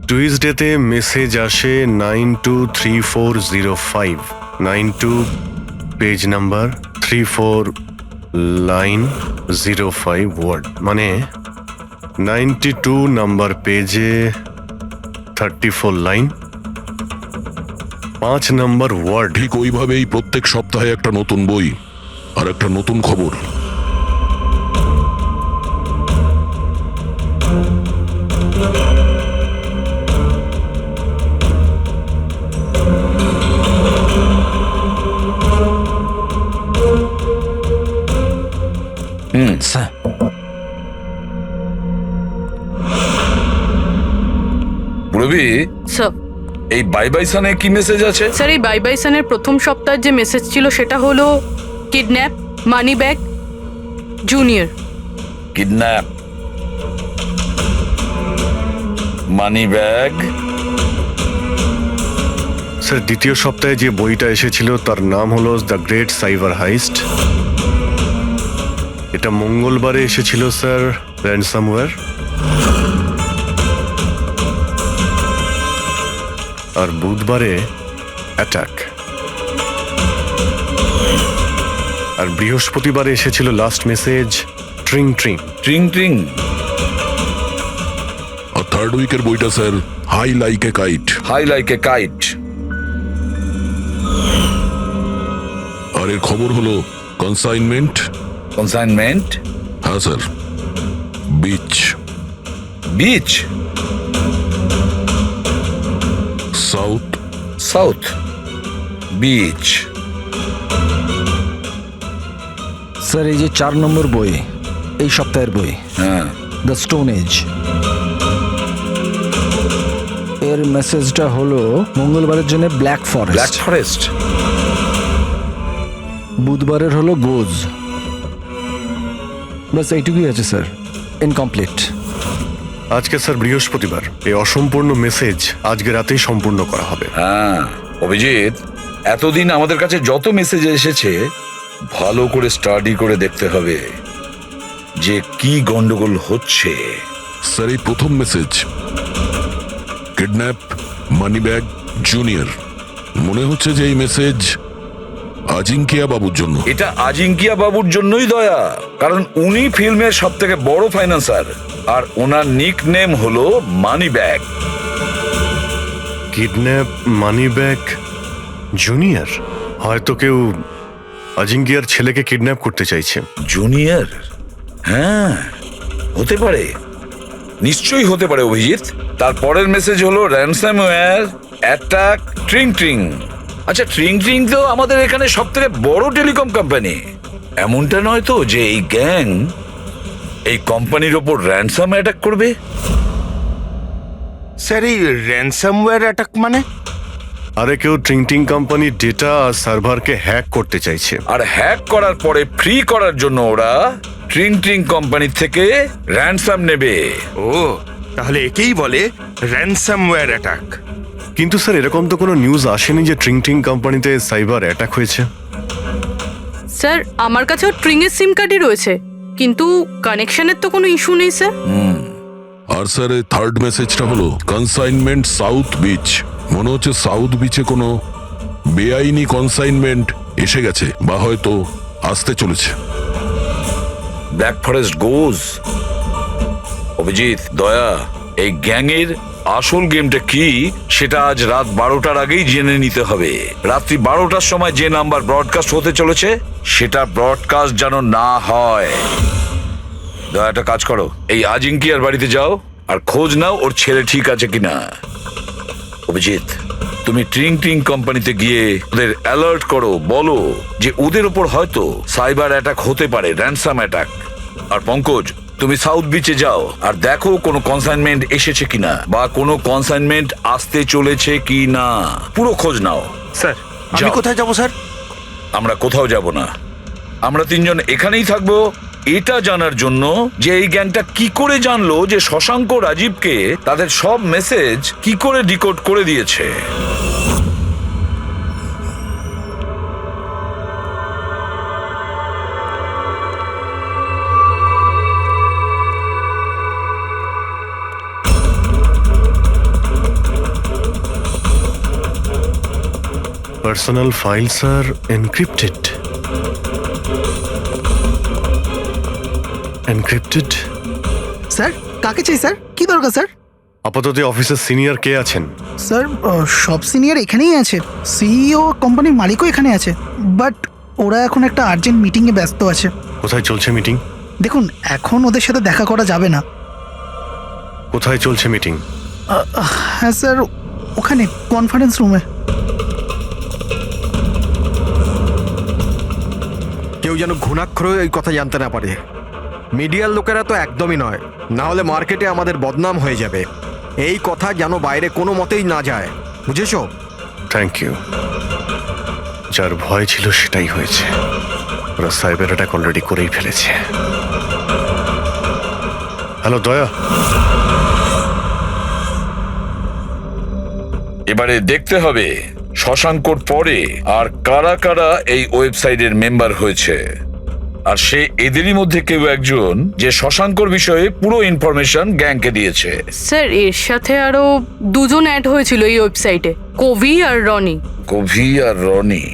Speaker 5: টুইসডেতে মেসেজ আসে 923405, 92 পেজ নাম্বার, 34 লাইন, 05 ওয়ার্ড, মানে 92 নাম্বার পেজে 34 লাইন, 5 নাম্বার ওয়ার্ড।
Speaker 7: ঠিক ওইভাবেই প্রত্যেক সপ্তাহে একটা নতুন বই আর একটা নতুন খবর।
Speaker 11: স্যার
Speaker 6: রবি,
Speaker 2: স্যার
Speaker 6: এই বাই বাই সানে কি মেসেজ আছে?
Speaker 2: স্যার এই বাই বাই সানের প্রথম সপ্তাহের যে মেসেজ ছিল সেটা হলো kidnap, money bag, junior.
Speaker 6: Kidnap, money bag.
Speaker 5: Sir দ্বিতীয় সপ্তাহে যে বইটা এসেছিল তার নাম হলো দ্য গ্রেট সাইবার হাইস্ট। এটা মঙ্গলবারে এসেছিল স্যার র্যানসামওয়্যার। আর বুধবারে অ্যাটাক। আর বৃহস্পতিবারে এসেছিল last message tring tring.
Speaker 6: Tring tring.
Speaker 7: আর থার্ড উইকের বইটা sir high like a kite.
Speaker 6: High like a kite.
Speaker 7: আর এর খবর হলো কনসাইনমেন্ট।
Speaker 6: কনসাইনমেন্ট।
Speaker 7: হ্যাঁ sir. Beach.
Speaker 6: Beach.
Speaker 7: South.
Speaker 6: South beach.
Speaker 11: Sir এই যে 4 নম্বর বই, এই সপ্তাহের বই,
Speaker 6: হ্যাঁ,
Speaker 11: দ্য স্টোন এজ, এর মেসেজটা হলো মঙ্গলবারের জন্য ব্ল্যাক
Speaker 6: ব্ল্যাক
Speaker 11: ফরেস্ট,
Speaker 6: ফরেস্ট।
Speaker 11: বুধবারের হলো গোজ। বাস এইটুকুই আছে স্যার, ইনকমপ্লিট।
Speaker 5: আজকে স্যার বৃহস্পতিবার, এই অসম্পূর্ণ মেসেজ আজকে রাতেই সম্পূর্ণ করা হবে।
Speaker 6: হ্যাঁ অভিজিৎ, এতদিন আমাদের কাছে যত মেসেজ এসেছে ভালো করে স্টাডি করে দেখতে হবে যে কি গন্ডগোল হচ্ছে।
Speaker 7: স্যার এই প্রথম message kidnap money bag junior. মনে হচ্ছে যে এই মেসেজ আজিঙ্কিয়া বাবুর জন্য।
Speaker 6: এটা আজিঙ্কিয়া বাবুর জন্যই দয়া, কারণ উনি ফিল্মের সব থেকে বড় ফাইন্যান্সার আর ওনার নিক নেম হলো money bag.
Speaker 5: Kidnap money bag junior. হয়তো কেউ অজিঙ্কিয়ার ছেলেকে কিডন্যাপ করতে চাইছে।
Speaker 6: জুনিয়র? হ্যাঁ হতে পারে, নিশ্চয়ই হতে পারে অভিজিৎ। তারপরের মেসেজ হলো র্যানসামওয়্যার, অ্যাটাক, ট্রিং ট্রিং। আচ্ছা ট্রিং ট্রিং তো আমাদের এখানে সব থেকে বড় টেলিকম কোম্পানি। এমনটা নয় তো যে এই গ্যাং এই কোম্পানির ওপর র্যানসাম অ্যাটাক করবে?
Speaker 8: স্যার এই র্যানসামওয়্যার অ্যাটাক মানে?
Speaker 5: আরে কেউ ট্রিং ট্রিং কোম্পানির ডেটা আর সার্ভারকে হ্যাক করতে চাইছে।
Speaker 6: আর হ্যাক করার পরে ফ্রি করার জন্য ওরা ট্রিং ট্রিং কোম্পানি থেকে র্যানসাম নেবে।
Speaker 8: ও তাহলে একেই বলে র্যানসামওয়্যার অ্যাটাক।
Speaker 5: কিন্তু স্যার এরকম তো কোনো নিউজ আসেনি যে ট্রিং ট্রিং কোম্পানিতে সাইবার অ্যাটাক হয়েছে।
Speaker 2: স্যার আমার কাছেও ট্রিংয়ের সিম কার্ডই রয়েছে, কিন্তু কানেকশনের তো কোনো ইস্যু নেই স্যার।
Speaker 7: আর স্যার এই থার্ড মেসেজটা হলো কনসাইনমেন্ট সাউথ বিচ। মনে হচ্ছে সাউথ বিচে কোনো বেআইনি কনসাইনমেন্ট এসে গেছে বা হয়তো আসতে চলেছে।
Speaker 6: ব্ল্যাক ফরেস্ট গোজ। অভিজিৎ, দয়া, এই গ্যাংয়ের আসল গেমটা কি সেটা আজ রাত 12টার আগেই জেনে নিতে হবে। রাত্রি 12টার সময় যে নাম্বার ব্রডকাস্ট হতে চলেছে সেটা ব্রডকাস্ট যেন না হয়। দয়া একটা কাজ করো, এই আজিঙ্কিয়ার বাড়িতে যাও আর খোঁজ নাও ওর ছেলে ঠিক আছে কিনা। অভিজিৎ, তুমি ট্রিং ট্রিং কোম্পানিতে গিয়ে ওদের অ্যালার্ট করো, বলো যে ওদের ওপর হয়তো সাইবার অ্যাটাক হতে পারে, র্যানসাম অ্যাটাক। আর পঙ্কজ, তুমি সাউথ বিচে যাও আর দেখো কোনো কনসাইনমেন্ট এসেছে কিনা বা কোনো কনসাইনমেন্ট আসতে চলেছে কিনা, পুরো খোঁজ নাও।
Speaker 8: স্যার আমি
Speaker 6: যাও।
Speaker 8: কোথায় যাব স্যার?
Speaker 6: আমরা কোথাও যাব না, আমরা তিনজন এখানেই থাকবো এটা জানার জন্য যে এই গ্যাংটা কি করে জানলো যে শশাঙ্ক রাজীবকে তাদের সব মেসেজ কি করে ডিকোড করে দিয়েছে।
Speaker 5: পার্সোনাল ফাইলস আর এনক্রিপ্টেড। এনক্রিপ্টেড?
Speaker 1: স্যার কাকে চাই স্যার? কি দরকার স্যার?
Speaker 5: আপাতত অফিসের সিনিয়র কে আছেন?
Speaker 1: স্যার সব সিনিয়র এখানেই আছে, সিইও কোম্পানির মালিকও এখানে আছে, বাট ওরা এখন একটা আর্জেন্ট মিটিংয়ে ব্যস্ত আছে।
Speaker 5: কোথায় চলছে মিটিং?
Speaker 1: দেখুন এখন ওদের সাথে দেখা করা যাবে না।
Speaker 5: কোথায় চলছে মিটিং?
Speaker 1: হ্যাঁ স্যার, ওখানে কনফারেন্স রুমে।
Speaker 13: কেউ যেন ঘুণাক্ষরেও এই কথা জানতে না পারে। মিডিয়ার লোকেরা তো একদমই নয়, না হলে মার্কেটে আমাদের বদনাম হয়ে যাবে। এই কথা যেন বাইরে কোনো মতেই না যায়, বুঝেছো?
Speaker 5: Thank you. যার ভয় ছিল সেটাই হয়েছে। ওরা সাইবার অ্যাটাক অলরেডি করেই ফেলেছে। হ্যালো দয়া,
Speaker 6: এবারে দেখতে হবে শশাঙ্কর পরে আর কারা কারা এই ওয়েবসাইটের মেম্বার হয়েছে, আর সে এদেরই মধ্যে কেউ একজন যে শশাঙ্কর বিষয়ে পুরো ইনফরমেশন গ্যাংকে দিয়েছে।
Speaker 2: স্যার এর সাথে আরো দুজন অ্যাড হয়েছিল এই ওয়েবসাইটে, কবি আর রনি।
Speaker 6: কভি আর রনি,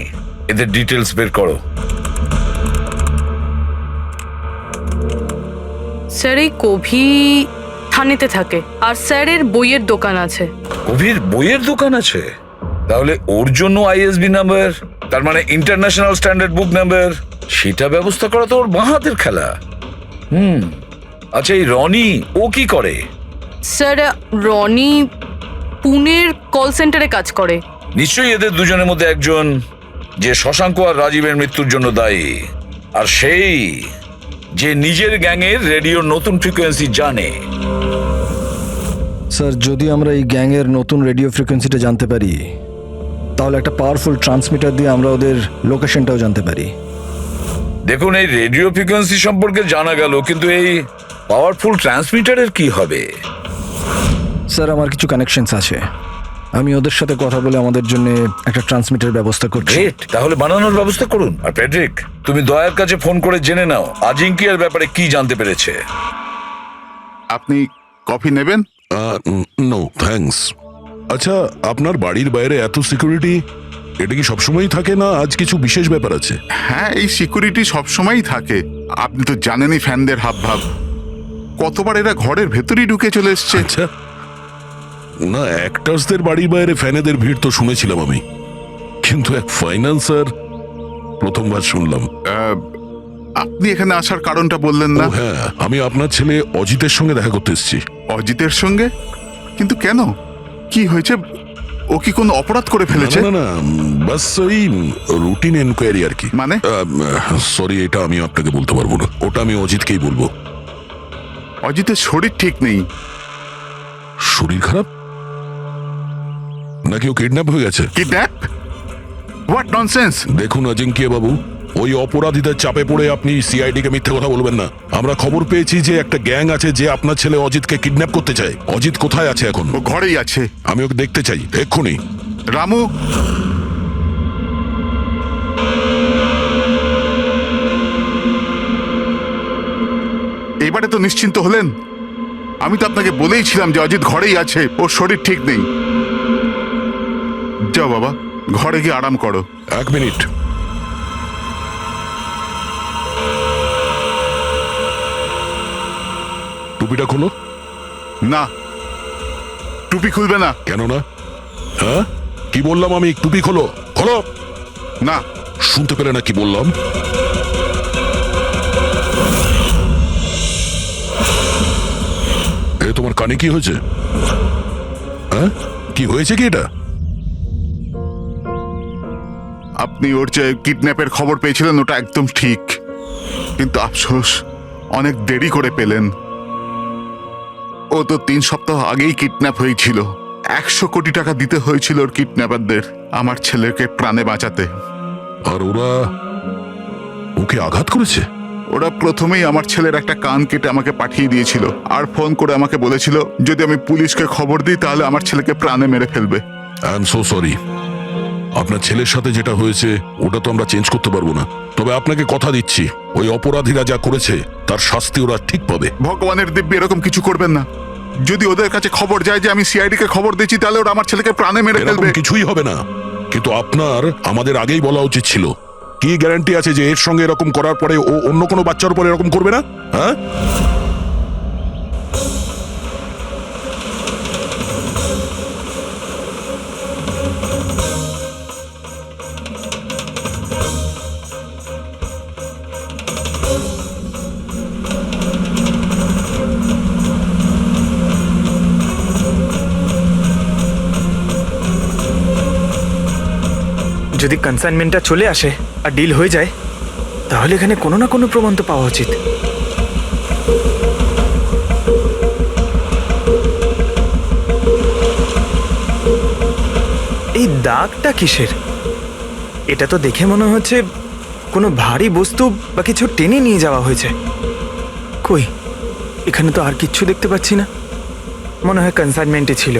Speaker 6: এদের ডিটেলস বের করো।
Speaker 2: স্যার এই কবি থানেতে থাকে, আর স্যারের বইয়ের দোকান আছে।
Speaker 6: কভির বইয়ের দোকান আছে? তাহলে ওর জন্য আইএসবি নাম্বার, তার মানে ইন্টারন্যাশনাল স্ট্যান্ডার্ড বুক নাম্বার, সেটা ব্যবস্থা করা তো ওর বাঁ হাতের খেলা। আচ্ছা, এই রনি ও কি করে?
Speaker 2: স্যার রনি পুনের কল সেন্টারে কাজ করে।
Speaker 6: নিশ্চয়ই এদের দুজনের মধ্যে একজন যে শশাঙ্ক আর রাজীবের মৃত্যুর জন্য দায়ী, আর সেই যে নিজের গ্যাংয়ের রেডিওর নতুন ফ্রিকোয়েন্সি জানে।
Speaker 11: স্যার যদি আমরা এই গ্যাংয়ের নতুন রেডিও ফ্রিকোয়েন্সিটা জানতে পারি, তাহলে একটা পাওয়ারফুল ট্রান্সমিটার দিয়ে আমরা ওদের লোকেশনটাও জানতে পারি।
Speaker 6: দেখুন, এই রেডিও ফ্রিকোয়েন্সি সম্পর্কে জানা গেল, কিন্তু এই পাওয়ারফুল ট্রান্সমিটারের কি হবে?
Speaker 11: স্যার আমার কিছু কানেকশনস আছে, আমি ওদের সাথে কথা বলে আমাদের জন্য একটা ট্রান্সমিটার ব্যবস্থা করছি।
Speaker 6: গ্রেট, তাহলে বানানোর ব্যবস্থা করুন। আর প্যাড্রিক, তুমি দয়ার কাছে ফোন করে জেনে নাও আজিঙ্কিয়ার ব্যাপারে কি জানতে পেরেছে।
Speaker 9: আপনি কফি নেবেন?
Speaker 7: No thanks. আচ্ছা, আপনার বাড়ির বাইরে এত সিকিউরিটি, এটা কি সবসময়ই থাকে না আজ কিছু বিশেষ ব্যাপার আছে?
Speaker 9: হ্যাঁ, এই সিকিউরিটি সবসময়ই থাকে। আপনি তো জানেনই ফ্যানদের হাবভাব, কতবার এরা ঘরের ভেতরেই ঢুকে চলে এসছে।
Speaker 7: আচ্ছা, না অ্যাক্টার্সদের বাড়ির বাইরে ফ্যানেদের ভিড় তো শুনেছিলাম আমি, কিন্তু এক ফাইন্যান্সার প্রথমবার শুনলাম।
Speaker 9: আপনি এখানে আসার কারণটা বললেন না?
Speaker 7: ও হ্যাঁ, আমি আপনার ছেলে অজিতের সঙ্গে দেখা করতে এসেছি।
Speaker 9: অজিতের সঙ্গে? কিন্তু কেন, কি হয়েছে? ও কি কোনো অপরাধ করে ফেলেছে?
Speaker 7: না না, বাস ওই রুটিন এনকোয়ারি আর কি।
Speaker 9: মানে?
Speaker 7: সরি, এটা আমি আপনাকে বলতে পারবো না, ওটা আমি অজিতকেই বলবো।
Speaker 9: অজিতের শরীর ঠিক নেই।
Speaker 7: শরীর খারাপ নাকি ও কিডন্যাপ হয়ে গেছে?
Speaker 9: কিডন্যাপ? What nonsense!
Speaker 7: দেখুন অজিঙ্কিয়া বাবু, ওই অপরাধীদের চাপে পড়ে আপনি সিআইডি কে মিথ্যে কথা বলবেন না। আমরা খবর পেয়েছি যে একটা গ্যাং আছে যে আপনার ছেলে অজিতকে কিডন্যাপ করতে চায়। অজিত কোথায় আছে এখন?
Speaker 9: ও ঘরেই আছে।
Speaker 7: আমি ওকে দেখতে চাই এক্ষুনি।
Speaker 9: রামু, এবারে তো নিশ্চিন্ত হলেন? আমি তো আপনাকে বলেইছিলাম যে অজিত ঘরেই আছে, ওর শরীর ঠিক নেই। যাও বাবা, ঘরে গিয়ে আরাম করো।
Speaker 7: এক মিনিট। টুপিটা খোলো।
Speaker 9: না, টুপি খুলবে না।
Speaker 7: কেন না? হ্যাঁ, কি বললাম আমি? টুপি খোলো। খোলো
Speaker 9: না।
Speaker 7: শুনতে পেলে না কি বললাম? এ তোমার কানে কি হয়েছে? হ্যাঁ, কি হয়েছে কি এটা?
Speaker 9: আপনি ওর যে কিডন্যাপের খবর পেয়েছিলেন ওটা একদম ঠিক, কিন্তু আফসোস অনেক দেরি করে পেলেন। ও তো 3 সপ্তাহ আগেই কিডন্যাপ হয়েছিল। 100 কোটি টাকা দিতে হয়েছিল ওর কিডন্যাপারদের আমার ছেলেকে প্রাণে বাঁচাতে।
Speaker 7: আর ওরা ওকে আঘাত করেছে?
Speaker 9: ওরা প্রথমেই আমার ছেলের একটা কান কেটে আমাকে পাঠিয়ে দিয়েছিল, আর ফোন করে আমাকে বলেছিল যদি আমি পুলিশকে খবর দিই তাহলে আমার ছেলেকে প্রাণে মেরে ফেলবে।
Speaker 7: I am so sorry. আপনার ছেলের সাথে যেটা হয়েছে ওটা তো আমরা চেঞ্জ করতে পারবো না, তবে আপনাকে কথা দিচ্ছি ওই অপরাধীরা যা করেছে তার শাস্তি ওরা ঠিক পাবে।
Speaker 9: ভগবানের দিব্যি এরকম কিছু করবেন না। যদি ওদের কাছে খবর যায় যে আমি সিআইডি কে খবর দিচ্ছি তাহলে ওরা আমার ছেলেকে প্রাণে মেরে ফেলবে।
Speaker 7: কিছুই হবে না, কিন্তু আপনার আমাদের আগেই বলা উচিত ছিল। কি গ্যারান্টি আছে যে এর সঙ্গে এরকম করার পরে ও অন্য কোনো বাচ্চার উপর এরকম করবে না? হ্যাঁ,
Speaker 4: যদি কনসাইনমেন্টটা চলে আসে আর ডিল হয়ে যায়, তাহলে এখানে কোনো না কোনো প্রমাণ তো পাওয়া উচিত। এই দাগটা কিসের? এটা তো দেখে মনে হচ্ছে কোনো ভারী বস্তু বা কিছু টেনে নিয়ে যাওয়া হয়েছে। কই, এখানে তো আর কিচ্ছু দেখতে পাচ্ছি না। মনে হয় কনসাইনমেন্টই ছিল।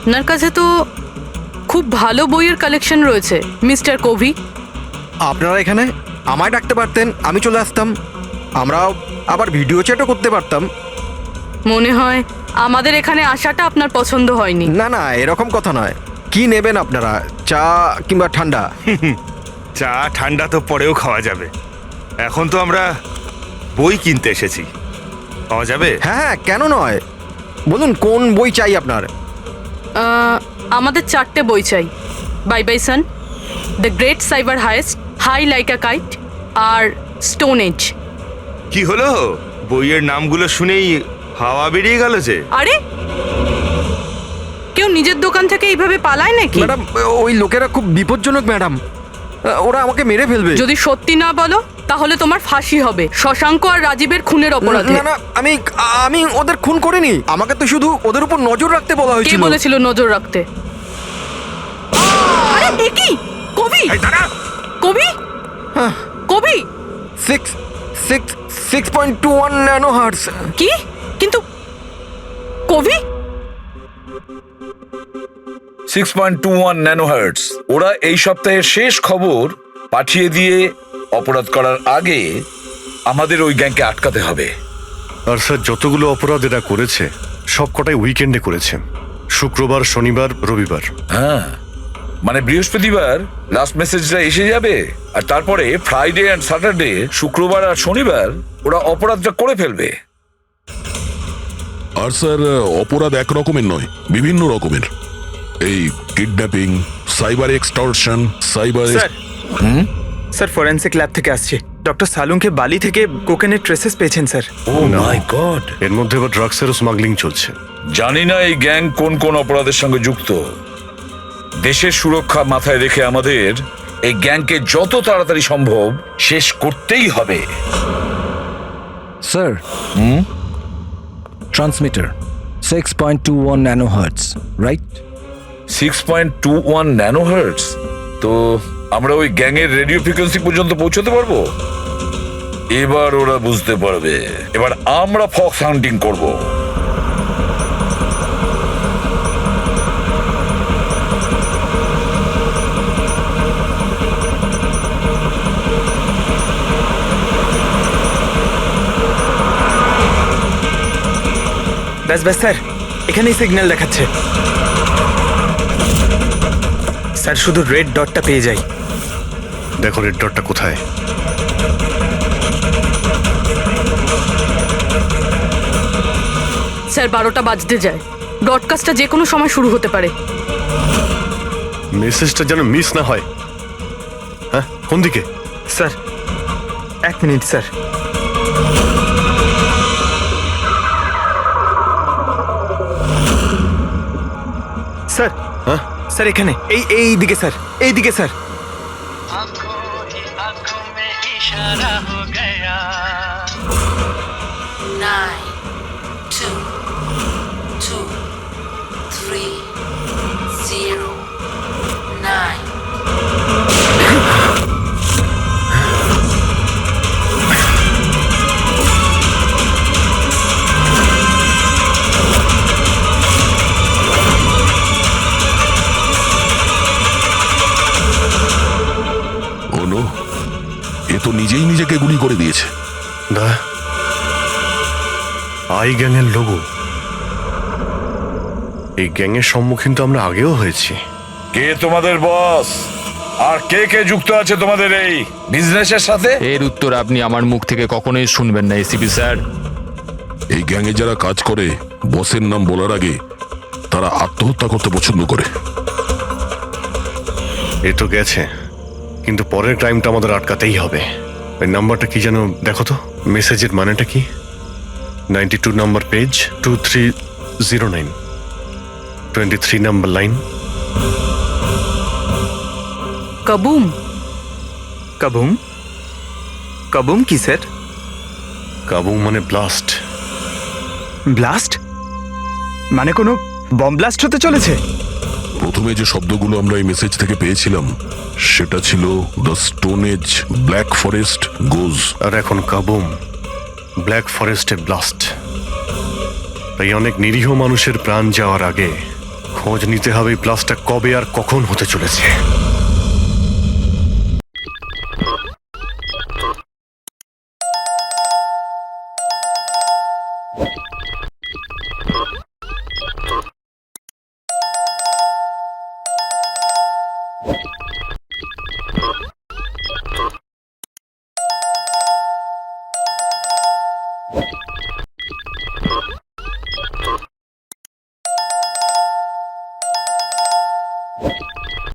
Speaker 2: আপনার কাছে তো খুব ভালো বইয়ের কালেকশন রয়েছে মিস্টার কোভি।
Speaker 13: আপনারা এখানে আমায় ডাকতে পারতেন, আমি চলে আসতাম। আমরাও আবার ভিডিও চ্যাটও করতে পারতাম।
Speaker 2: মনে হয় আমাদের এখানে আসাটা আপনার পছন্দ হয়নি।
Speaker 13: না না, এরকম কথা নয়। কি নেবেন আপনারা, চা কিংবা ঠান্ডা?
Speaker 8: চা ঠান্ডা তো পরেও খাওয়া যাবে, এখন তো আমরা বই কিনতে এসেছি, পাওয়া যাবে?
Speaker 13: হ্যাঁ হ্যাঁ, কেন নয়, বলুন কোন বই চাই আপনার?
Speaker 2: আমাদের 4টে বই চাই। Bye bye sun, the great cyber heist, high like a kite আর স্টোন এজ।
Speaker 8: কি হলো, বইয়ের নামগুলো শুনেই হাওয়া বেরিয়ে গেল যে।
Speaker 2: আরে কেউ নিজের দোকান থেকে এইভাবে পালায় নাকি?
Speaker 13: ম্যাডাম, ওই লোকেরা খুব বিপজ্জনক ম্যাডাম, ওরা আমাকে মেরে ফেলবে।
Speaker 2: যদি সত্যি না বলো তাহলে তোমার ফাঁসি হবে শশাঙ্ক আর রাজীবের খুনের অপরাধে।
Speaker 13: না না, আমি ওদের খুন করিনি, আমাকে তো শুধু ওদের উপর নজর রাখতে বলা
Speaker 2: কে
Speaker 13: হয়েছিল।
Speaker 2: বলেছিল নজর রাখতে? আরে এ কি? কবি, কবি, কবি
Speaker 13: 6.21 ন্যানো হার্টজ।
Speaker 2: কি? কিন্তু কবি
Speaker 6: 6.21 ন্যানোহার্টজ। ওরা এই সপ্তাহের শেষ খবর পাঠিয়ে দিয়ে অপরাধ করার আগে আমাদের ওই গ্যাংকে আটকাতে হবে।
Speaker 5: আর স্যার, যতগুলো অপরাধ এরা করেছে সব কটাই উইকেন্ডে করেছে, শুক্রবার, শনিবার, রবিবার।
Speaker 6: হ্যাঁ, মানে বৃহস্পতিবার লাস্ট মেসেজটা এসে যাবে, আর তারপরে ফ্রাইডে অ্যান্ড স্যাটারডে, শুক্রবার আর শনিবার ওরা অপরাধটা করে ফেলবে।
Speaker 7: আর স্যার, অপরাধ এক রকমের নয়, বিভিন্ন রকমের। এই kidnapping, cyber extortion, cyber.
Speaker 4: Sir forensic lab থেকে আসছে, ডক্টর সালুংকে বালি থেকে কোকেনের ট্রেসেস পেয়েছেন স্যার।
Speaker 6: O my god!
Speaker 5: এর মধ্যে আবার ড্রাগসেরও স্মাগলিং চলছে।
Speaker 6: জানি না এই গ্যাং কোন কোন অপরাধের সঙ্গে যুক্ত। দেশের সুরক্ষা মাথায় রেখে আমাদের এই গ্যাংকে যত তাড়াতাড়ি সম্ভব শেষ করতেই হবে।
Speaker 11: Sir, transmitter 6.21 nano hertz, right?
Speaker 6: 6.21 ন্যানোহার্টজ। তো আমরা ওই গ্যাংয়ের রেডিও ফ্রিকোয়েন্সি পর্যন্ত পৌঁছতে পারবো? এবার ওরা বুঝতে পারবে, এবার আমরা ফক্স হান্টিং করব।
Speaker 4: ব্যাস ব্যাস স্যার, এখানেই সিগন্যাল দেখাচ্ছে। স্যার, শুধু রেড ডটটা পেয়ে যাই।
Speaker 5: দেখো রেড ডটটা কোথায়।
Speaker 2: স্যার 12টা বাজতে যায়, ব্রডকাস্টটা যে কোনো সময় শুরু হতে পারে।
Speaker 5: মেসেজটা যেন মিস না হয়। হ্যাঁ, কোন দিকে?
Speaker 4: Sir 1 minute sir. স্যার,
Speaker 5: হ্যাঁ
Speaker 4: স্যার এখানে, এই দিকে স্যার, এই দিকে স্যার।
Speaker 12: Nine, 2, 2, 3, 0, 9.
Speaker 7: নো, এ তো নিজেই নিজেকে গুলি করে দিয়েছে।
Speaker 5: দা, আই গ্যাংয়ের লোগো। এই গ্যাংয়ের সম্মুখীন তো আমরা আগেও হয়েছি।
Speaker 6: কে তোমাদের বস, আর কে কে যুক্ত আছে তোমাদের এই বিজনেসের সাথে?
Speaker 3: এর উত্তর আপনি আমার মুখ থেকে কখনোই শুনবেন না এসিপি স্যার।
Speaker 7: এই গ্যাংয়ে যারা কাজ করে, বসের নাম বলার আগে তারা আত্মহত্যা করতে পছন্দ করে।
Speaker 5: এ তো গেছে, কিন্তু পরের ক্রাইমটা আমাদের আটকাতেই হবে। ওই নাম্বারটা কি যেন দেখো তো, মেসেজের মানেটা কি? 92 নাম্বার পেজ, 2309, 23 নাম্বার লাইন।
Speaker 2: কাবুম।
Speaker 4: কাবুম? কাবুম কি স্যার?
Speaker 5: কাবুম মানে ব্লাস্ট।
Speaker 4: ব্লাস্ট মানে কোনো বম ব্লাস্ট হতে চলেছে?
Speaker 7: প্রথমে যে শব্দগুলো আমরা এই মেসেজ থেকে পেয়েছিলাম সেটা ছিল the stone age, black forest goes.
Speaker 5: আর এখন কাবুম, ব্ল্যাক ফরেস্টে ব্লাস্ট। তাই অনেক নিরীহ মানুষের প্রাণ যাওয়ার আগে খোঁজ নিতে হবে এই ব্লাস্টটা কবে আর কখন হতে চলেছে।